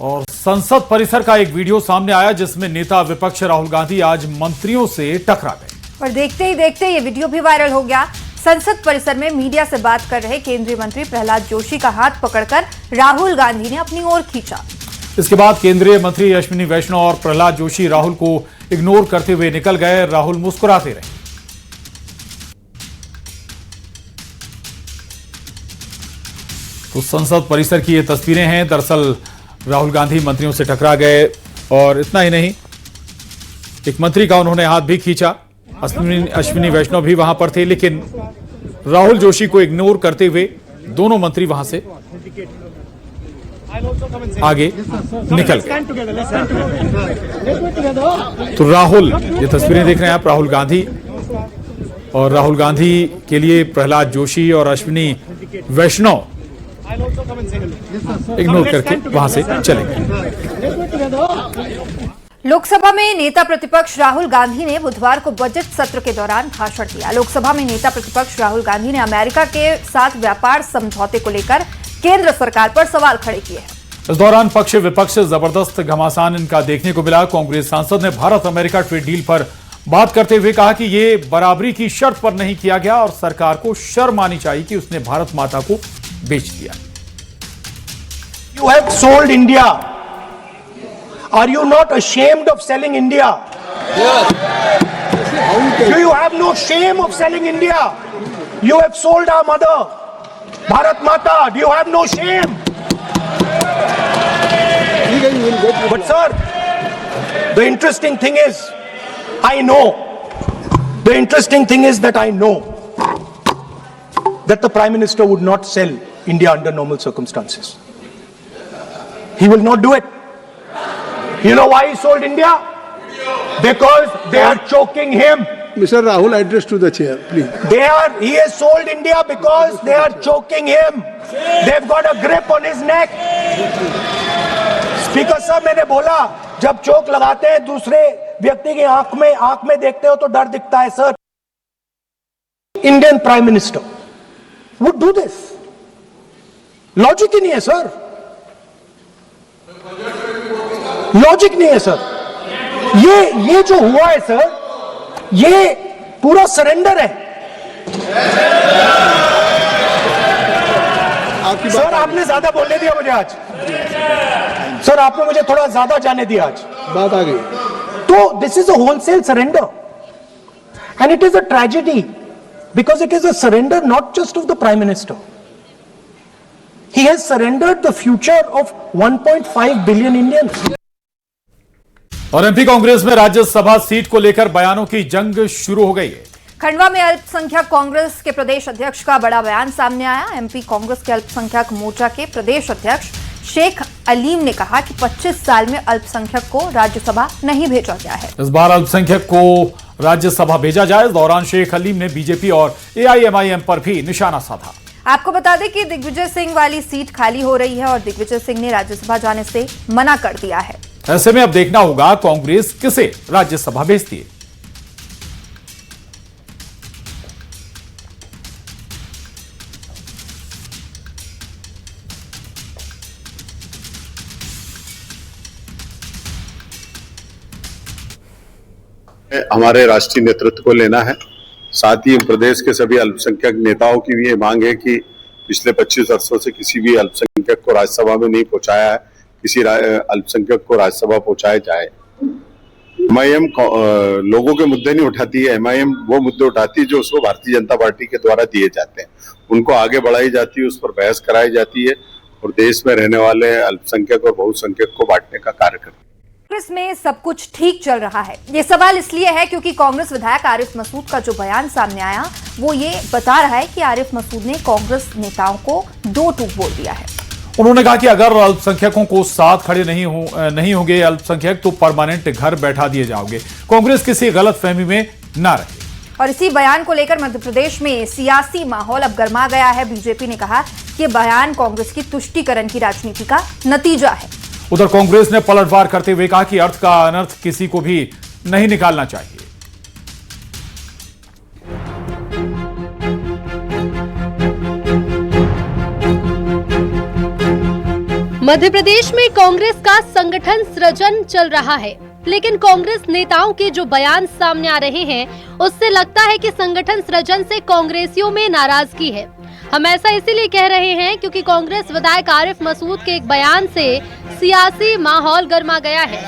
और संसद परिसर का एक वीडियो सामने आया जिसमें नेता विपक्ष राहुल गांधी आज मंत्रियों से टकरा गए और देखते ही देखते ये वीडियो भी वायरल हो गया। संसद परिसर में मीडिया से बात कर रहे केंद्रीय मंत्री प्रहलाद जोशी का हाथ पकड़कर राहुल गांधी ने अपनी ओर खींचा। इसके बाद केंद्रीय मंत्री अश्विनी वैष्णव और प्रहलाद जोशी राहुल को इग्नोर करते हुए निकल गए। राहुल मुस्कुराते रहे। तो संसद परिसर की ये तस्वीरें हैं। दरअसल राहुल गांधी मंत्रियों से टकरा गए और इतना ही नहीं, एक मंत्री का उन्होंने हाथ भी खींचा। अश्विनी वैष्णव भी वहां पर थे, लेकिन राहुल जोशी को इग्नोर करते हुए दोनों मंत्री वहां से आगे निकल गए। तो राहुल, ये तस्वीरें देख रहे हैं आप, राहुल गांधी, और राहुल गांधी के लिए प्रहलाद जोशी और अश्विनी वैष्णव इग्नोर करके वहां से चले गए। लोकसभा में नेता प्रतिपक्ष राहुल गांधी ने बुधवार को बजट सत्र के दौरान भाषण दिया। लोकसभा में नेता प्रतिपक्ष राहुल गांधी ने अमेरिका के साथ व्यापार समझौते को लेकर केंद्र सरकार पर सवाल खड़े किए हैं। इस दौरान पक्ष विपक्ष जबरदस्त घमासान इनका देखने को मिला। कांग्रेस सांसद ने भारत अमेरिका ट्रेड डील पर बात करते हुए कहा कि यह बराबरी की शर्त पर नहीं किया गया और सरकार को शर्म आनी चाहिए कि उसने भारत माता को बेच दिया। You have sold India. Are you not ashamed of selling India? Do you have no shame of selling India? You have sold our mother, Bharat Mata. Do you have no shame? But sir, the interesting thing is, I know. The interesting thing is that I know that the Prime Minister would not sell India under normal circumstances. He will not do it. You know why he sold India? Because they are choking him. Mr. Rahul, address to the chair, please. He has sold India because they are choking him. They've got a grip on his neck. Speaker साहब, मैंने बोला, जब चोक लगाते हैं दूसरे व्यक्ति की आंख में देखते हो तो डर दिखता है sir. Indian Prime Minister would do this. Logic ही नहीं है सर, लॉजिक नहीं है सर। ये जो हुआ है सर, ये पूरा सरेंडर है। सर आपने ज्यादा बोलने दिया मुझे आज। सर आपने मुझे थोड़ा ज्यादा जाने दिया आज। बात आ गई। तो this is a wholesale surrender and it is a tragedy because it is a surrender not just of the prime minister. He has surrendered the future of 1.5 billion Indians. और एमपी कांग्रेस में राज्यसभा सीट को लेकर बयानों की जंग शुरू हो गई है। खंडवा में अल्पसंख्यक कांग्रेस के प्रदेश अध्यक्ष का बड़ा बयान सामने आया। एमपी कांग्रेस के अल्पसंख्यक मोर्चा के प्रदेश अध्यक्ष शेख अलीम ने कहा कि 25 साल में अल्पसंख्यक को राज्यसभा नहीं भेजा गया है। इस बार अल्पसंख्यक को राज्यसभा भेजा जाए। इस दौरान शेख अलीम ने बीजेपी और एआईएमआईएम पर भी निशाना साधा। आपको बता दें कि दिग्विजय सिंह वाली सीट खाली हो रही है और दिग्विजय सिंह ने राज्यसभा जाने से मना कर दिया है। ऐसे में अब देखना होगा कांग्रेस किसे राज्यसभा भेजती है। हमारे राष्ट्रीय नेतृत्व को लेना है। साथ ही प्रदेश के सभी अल्पसंख्यक नेताओं की भी ये मांग है कि पिछले 25 वर्षों से किसी भी अल्पसंख्यक को राज्यसभा में नहीं पहुंचाया है, किसी अल्पसंख्यक को राज्यसभा पहुंचाया जाए। एमआईएम लोगों के मुद्दे नहीं उठाती है, एमआईएम वो मुद्दे उठाती है जो उसको भारतीय जनता पार्टी के द्वारा दिए जाते हैं, उनको आगे बढ़ाई जाती है, उस पर बहस कराई जाती है और देश में रहने वाले अल्पसंख्यक और बहुसंख्यक को बांटने का कार्य करती है। कांग्रेस में सब कुछ ठीक चल रहा है, ये सवाल इसलिए है क्योंकि कांग्रेस विधायक आरिफ मसूद का जो बयान सामने आया वो ये बता रहा है कि आरिफ मसूद ने कांग्रेस नेताओं को दो टूक बोल दिया है। उन्होंने कहा कि अगर अल्पसंख्यकों को साथ खड़े नहीं होंगे अल्पसंख्यक तो परमानेंट घर बैठा दिए जाओगे। कांग्रेस किसी गलतफहमी में ना रहे। और इसी बयान को लेकर मध्य प्रदेश में सियासी माहौल अब गर्मा गया है। बीजेपी ने कहा कि बयान कांग्रेस की तुष्टीकरण की राजनीति का नतीजा है। उधर कांग्रेस ने पलटवार करते हुए कहा कि अर्थ का अनर्थ किसी को भी नहीं निकालना चाहिए। मध्य प्रदेश में कांग्रेस का संगठन सृजन चल रहा है, लेकिन कांग्रेस नेताओं के जो बयान सामने आ रहे हैं उससे लगता है कि संगठन सृजन से कांग्रेसियों में नाराजगी है। हम ऐसा इसीलिए कह रहे हैं क्योंकि कांग्रेस विधायक आरिफ मसूद के एक बयान से सियासी माहौल गर्मा गया है।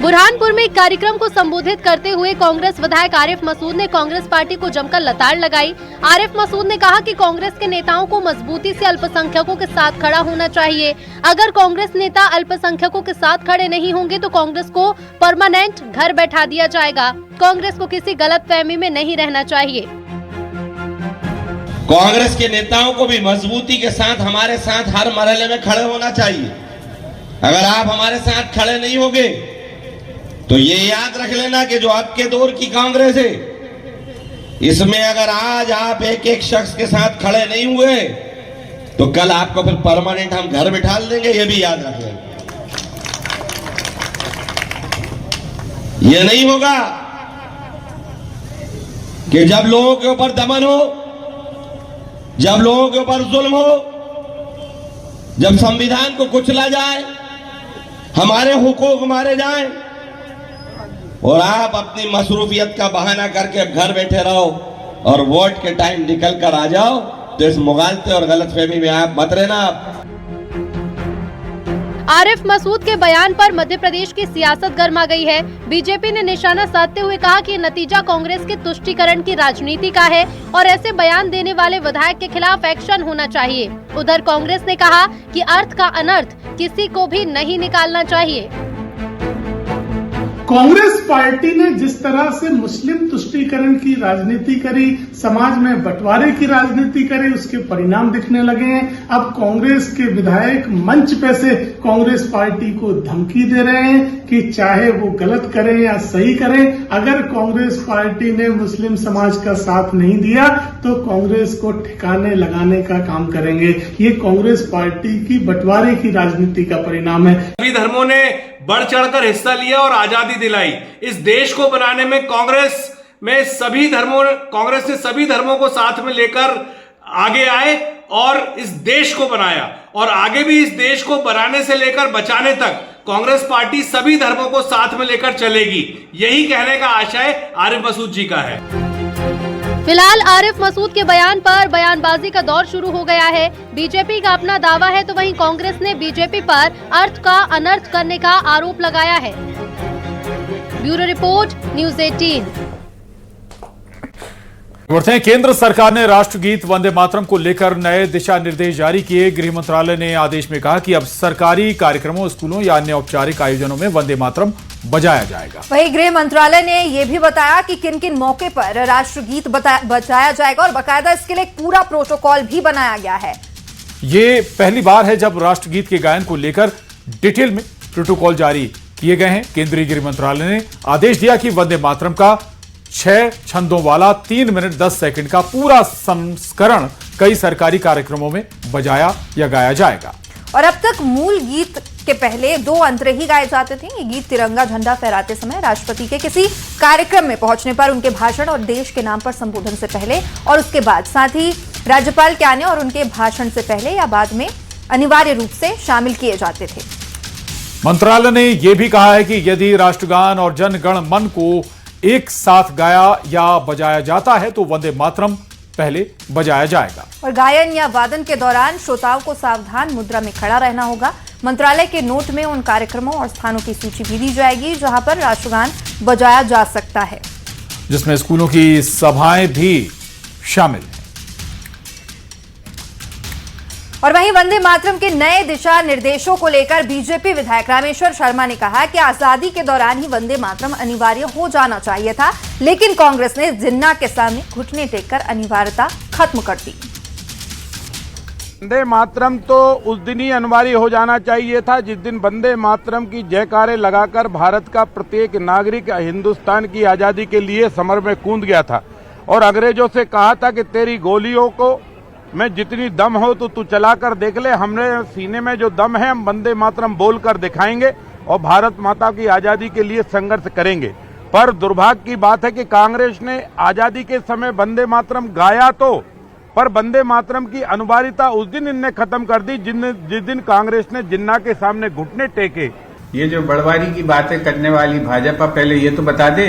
बुरहानपुर में एक कार्यक्रम को संबोधित करते हुए कांग्रेस विधायक आरिफ मसूद ने कांग्रेस पार्टी को जमकर लताड़ लगाई। आरिफ मसूद ने कहा कि कांग्रेस के नेताओं को मजबूती से अल्पसंख्यकों के साथ खड़ा होना चाहिए। अगर कांग्रेस नेता अल्पसंख्यकों के साथ खड़े नहीं होंगे तो कांग्रेस को परमानेंट घर बैठा दिया जाएगा। कांग्रेस को किसी गलतफहमी में नहीं रहना चाहिए। कांग्रेस के नेताओं को भी मजबूती के साथ हमारे साथ हर मरहले में खड़े होना चाहिए। अगर आप हमारे साथ खड़े नहीं होंगे तो ये याद रख लेना कि जो आपके दौर की कांग्रेस है, इसमें अगर आज आप एक एक शख्स के साथ खड़े नहीं हुए तो कल आपको फिर परमानेंट हम घर बिठा देंगे, ये भी याद रख लेना। ये नहीं होगा कि जब लोगों के ऊपर दमन हो, जब लोगों के ऊपर जुल्म हो, जब संविधान को कुचला जाए, हमारे हुकूक मारे जाएं और आप अपनी मसरूफियत का बहाना करके अब घर बैठे रहो और वोट के टाइम निकल कर आ जाओ, तो इस मुगालते और गलतफहमी में आप मत रहना। आरिफ मसूद के बयान पर मध्य प्रदेश की सियासत गर्मा गई है। बीजेपी ने निशाना साधते हुए कहा कि नतीजा कांग्रेस के तुष्टीकरण की राजनीति का है और ऐसे बयान देने वाले विधायक के खिलाफ एक्शन होना चाहिए। उधर कांग्रेस ने कहा कि अर्थ का अनर्थ किसी को भी नहीं निकालना चाहिए। कांग्रेस पार्टी ने जिस तरह से मुस्लिम तुष्टीकरण की राजनीति करी, समाज में बंटवारे की राजनीति करी, उसके परिणाम दिखने लगे हैं। अब कांग्रेस के विधायक मंच पे से कांग्रेस पार्टी को धमकी दे रहे हैं कि चाहे वो गलत करें या सही करें, अगर कांग्रेस पार्टी ने मुस्लिम समाज का साथ नहीं दिया तो कांग्रेस को ठिकाने लगाने का काम करेंगे। ये कांग्रेस पार्टी की बंटवारे की राजनीति का परिणाम है। सभी धर्मों ने बढ़ चढ़कर हिस्सा लिया और आजादी दिलाई। इस देश को बनाने में कांग्रेस ने सभी धर्मों को साथ में लेकर आगे आए और इस देश को बनाया, और आगे भी इस देश को बनाने से लेकर बचाने तक कांग्रेस पार्टी सभी धर्मों को साथ में लेकर चलेगी। यही कहने का आशय आरिफ मसूद जी का है। फिलहाल आरिफ मसूद के बयान पर बयानबाजी का दौर शुरू हो गया है। बीजेपी का अपना दावा है तो वहीं कांग्रेस ने बीजेपी पर अर्थ का अनर्थ करने का आरोप लगाया है। Bureau report, news 18। बढ़ते हैं, केंद्र सरकार ने राष्ट्रगीत वंदे मातरम को लेकर नए दिशा निर्देश जारी किए। गृह मंत्रालय ने आदेश में कहा कि अब सरकारी कार्यक्रमों, स्कूलों या अन्य औपचारिक आयोजनों में वंदे मातरम बजाया जाएगा। वहीं गृह मंत्रालय ने यह भी बताया कि किन किन मौके पर राष्ट्रगीत बजाया जाएगा और बाकायदा इसके लिए एक पूरा प्रोटोकॉल भी बनाया गया है। ये पहली बार है जब राष्ट्रगीत के गायन को लेकर डिटेल में प्रोटोकॉल जारी किए गए हैं। केंद्रीय गृह मंत्रालय ने आदेश दिया कि वंदे मातरम का 6 छंदों वाला 3 मिनट 10 सेकंड का पूरा संस्करण कई सरकारी कार्यक्रमों में बजाया या गाया जाएगा। और अब तक मूल गीत के पहले 2 अंतरे ही गाए जाते थे। ये गीत तिरंगा झंडा फहराते समय, राष्ट्रपति के किसी कार्यक्रम में पहुंचने पर, उनके भाषण और देश के नाम पर संबोधन से पहले और उसके बाद, साथ ही राज्यपाल के आने और उनके भाषण से पहले या बाद में अनिवार्य रूप से शामिल किए जाते थे। मंत्रालय ने यह भी कहा है कि यदि राष्ट्रगान और जन गण मन को एक साथ गाया या बजाया जाता है तो वंदे मातरम पहले बजाया जाएगा। और गायन या वादन के दौरान श्रोताओं को सावधान मुद्रा में खड़ा रहना होगा। मंत्रालय के नोट में उन कार्यक्रमों और स्थानों की सूची भी दी जाएगी जहां पर राष्ट्रगान बजाया जा सकता है, जिसमें स्कूलों की सभाएं भी शामिल हैं। और वहीं वंदे मातरम के नए दिशा निर्देशों को लेकर बीजेपी विधायक रामेश्वर शर्मा ने कहा कि आजादी के दौरान ही वंदे मातरम अनिवार्य हो जाना चाहिए था, लेकिन कांग्रेस ने जिन्ना के सामने घुटने टेककर अनिवार्यता खत्म कर दी। वंदे मातरम तो उस दिन ही अनिवार्य हो जाना चाहिए था जिस दिन वंदे मातरम की जयकारे लगाकर भारत का प्रत्येक नागरिक हिंदुस्तान की आजादी के लिए समर में कूद गया था और अंग्रेजों से कहा था कि तेरी गोलियों को में जितनी दम हो तो तू चलाकर देख ले, हमने सीने में जो दम है हम वंदे मातरम बोलकर दिखाएंगे और भारत माता की आजादी के लिए संघर्ष करेंगे। पर दुर्भाग्य की बात है कि कांग्रेस ने आजादी के समय वंदे मातरम गाया तो पर वंदे मातरम की अनिवार्यता उस दिन इनने खत्म कर दी जिस दिन कांग्रेस ने जिन्ना के सामने घुटने टेके। ये जो बड़वारी की बातें करने वाली भाजपा, पहले ये तो बता दे,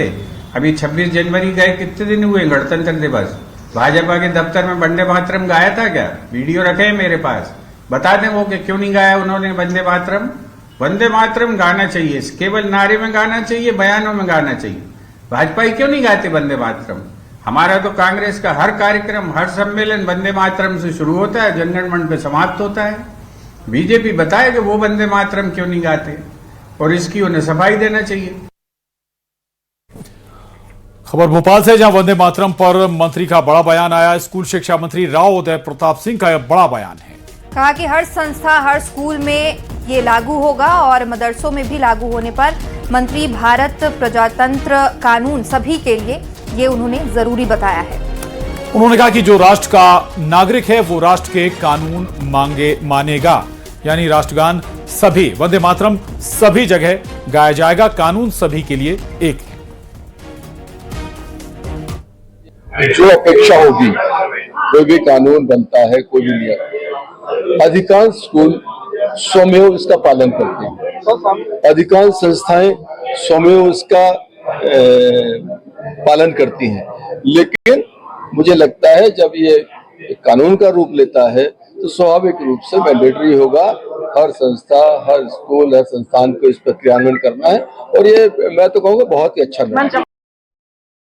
अभी 26 जनवरी गए कितने दिन हुए गणतंत्र दिवस? भाजपा के दफ्तर में वंदे मातरम गाया था क्या? वीडियो रखे हैं मेरे पास, बता दें वो कि क्यों नहीं गाया उन्होंने वंदे मातरम। वंदे मातरम गाना चाहिए, केवल नारे में गाना चाहिए, बयानों में गाना चाहिए। भाजपा ही क्यों नहीं गाते वंदे मातरम? हमारा तो कांग्रेस का हर कार्यक्रम, हर सम्मेलन वंदे मातरम से शुरू होता है, जनगण मन पे समाप्त होता है। बीजेपी बताए कि वो वंदे मातरम क्यों नहीं गाते, और इसकी उन्हें सफाई देना चाहिए। खबर भोपाल से, जहां वंदे मातरम पर मंत्री का बड़ा बयान आया। स्कूल शिक्षा मंत्री राव उदय प्रताप सिंह का यह बड़ा बयान है। कहा कि हर संस्था, हर स्कूल में ये लागू होगा और मदरसों में भी लागू होने पर मंत्री भारत प्रजातंत्र कानून सभी के लिए ये उन्होंने जरूरी बताया है। उन्होंने कहा कि जो राष्ट्र का नागरिक है वो राष्ट्र के कानून मानेगा, यानी राष्ट्रगान सभी, वंदे मातरम सभी जगह गाया जाएगा। कानून सभी के लिए एक है। जो अपेक्षा होगी, कोई भी कानून बनता है, कोई भी नियम, अधिकांश स्कूल स्वमेव इसका पालन करते हैं, अधिकांश संस्थाएं स्वमेव इसका पालन करती हैं। लेकिन मुझे लगता है जब ये कानून का रूप लेता है तो स्वाभाविक रूप से मैंडेटरी होगा, हर संस्था, हर स्कूल, हर संस्थान को इस पर क्रियान्वयन करना है। और ये मैं तो कहूँगा बहुत ही अच्छा निर्णय।